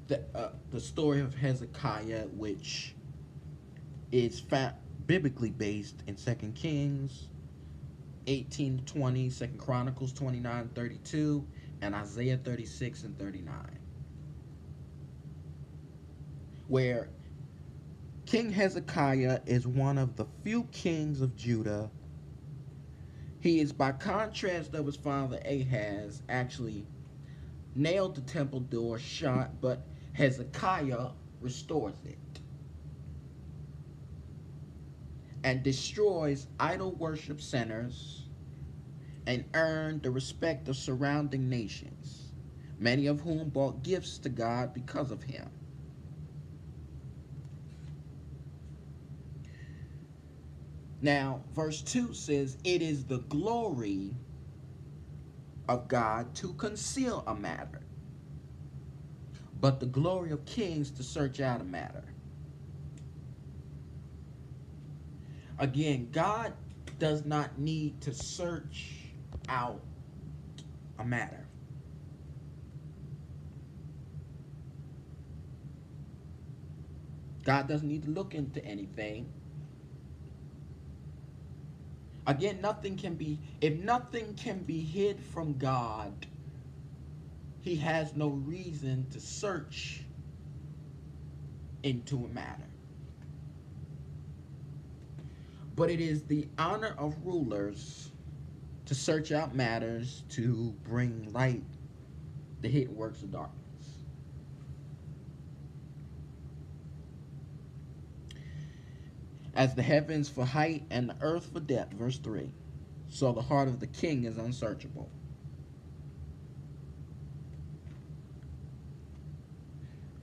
the story of Hezekiah, which is biblically based in 2 Kings 18:20, 2 Chronicles 29:32, and Isaiah 36:39, where King Hezekiah is one of the few kings of Judah. He is, by contrast of his father Ahaz, actually nailed the temple door shut, but Hezekiah restores it and destroys idol worship centers and earned the respect of surrounding nations, many of whom brought gifts to God because of him. Now, verse 2 says, "It is the glory of God to conceal a matter, but the glory of kings to search out a matter." Again, God does not need to search out a matter. God doesn't need to look into anything. Again, if nothing can be hid from God, he has no reason to search into a matter. But it is the honor of rulers to search out matters to bring light the hidden works of darkness. As the heavens for height and the earth for depth, verse 3, so the heart of the king is unsearchable.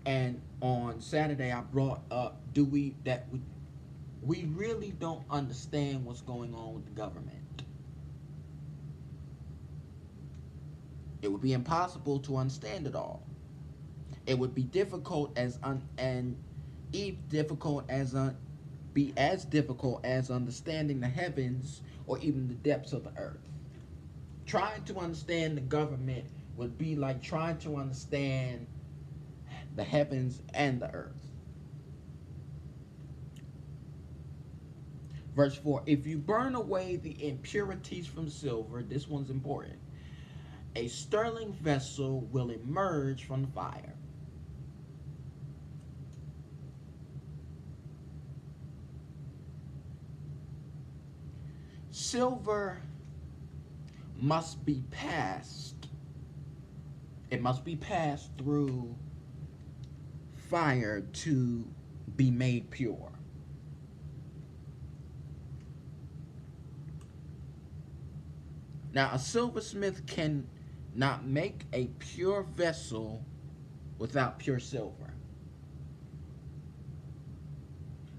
And on Saturday I brought up, we really don't understand what's going on with the government. It would be impossible to understand it all. It would be difficult be as difficult as understanding the heavens or even the depths of the earth. Trying to understand the government would be like trying to understand the heavens and the earth. Verse 4, "If you burn away the impurities from silver," this one's important, "a sterling vessel will emerge from the fire." Silver must be passed. It must be passed through fire to be made pure. Now, a silversmith can not make a pure vessel without pure silver.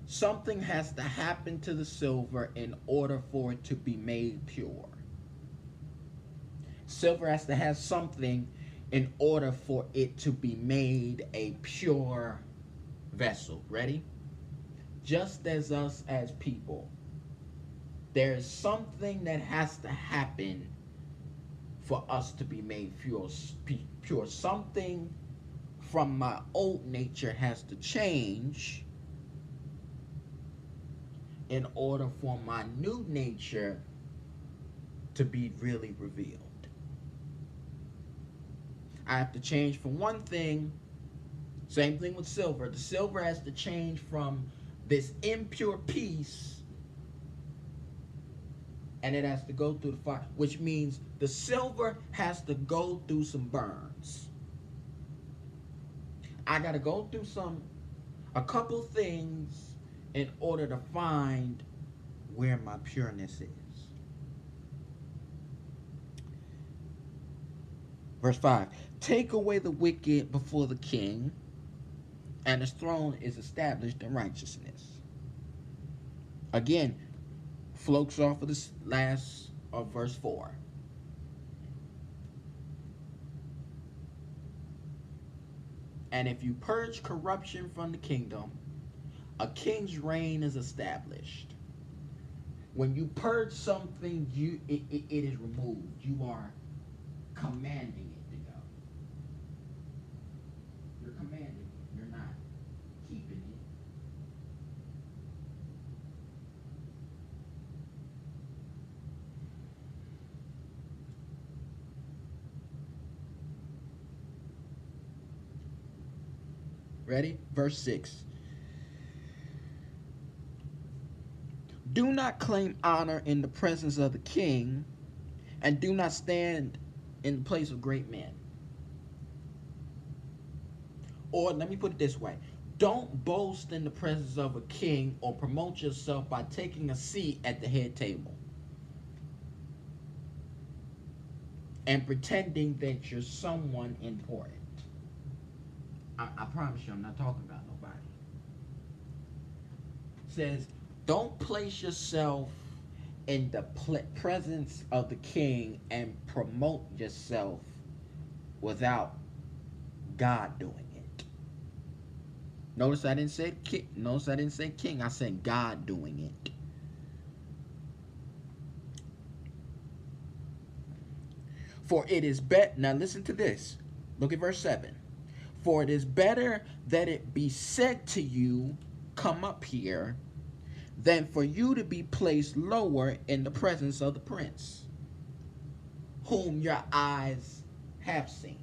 Something has to happen to the silver in order for it to be made pure. Silver has to have something in order for it to be made a pure vessel. Ready? Just as us as people, there is something that has to happen for us to be made pure. Something from my old nature has to change in order for my new nature to be really revealed. I have to change from one thing. Same thing with silver. The silver has to change from this impure piece, and it has to go through the fire, which means the silver has to go through some burns. I got to go through a couple things in order to find where my pureness is. Verse 5, "Take away the wicked before the king, and his throne is established in righteousness." Again, floats off of this last of verse 4. "And if you purge corruption from the kingdom, a king's reign is established." When you purge something, it is removed. You are commanding it to go. You're commanding Ready? Verse 6. Do not claim honor in the presence of the king, and do not stand in the place of great men. Or let me put it this way. Don't boast in the presence of a king or promote yourself by taking a seat at the head table and pretending that you're someone important. I promise you, I'm not talking about nobody. It says, don't place yourself in the presence of the king and promote yourself without God doing it. Notice I didn't say king. Notice I didn't say king. I said God doing it. For it is better. Now listen to this. Look at verse 7. For it is better that it be said to you, come up here, than for you to be placed lower in the presence of the prince, whom your eyes have seen.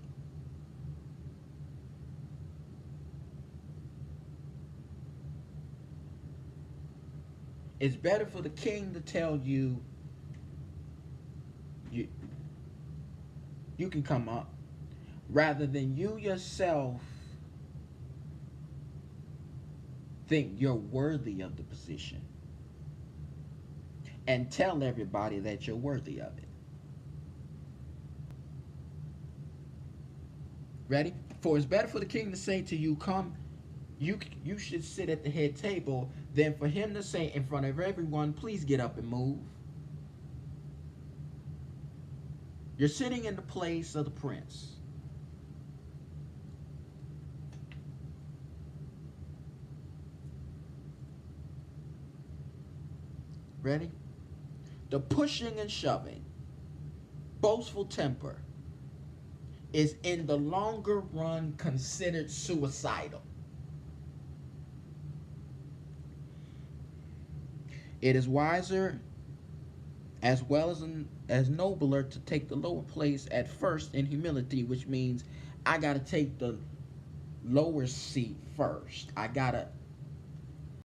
It's better for the king to tell you, you can come up, rather than you yourself think you're worthy of the position and tell everybody that you're worthy of it. Ready? For it's better for the king to say to you, come, you should sit at the head table, than for him to say in front of everyone, please get up and move. You're sitting in the place of the prince. Ready? The pushing and shoving, boastful temper, is in the longer run considered suicidal. It is wiser as well as nobler to take the lower place at first in humility, which means I got to take the lower seat first. I got to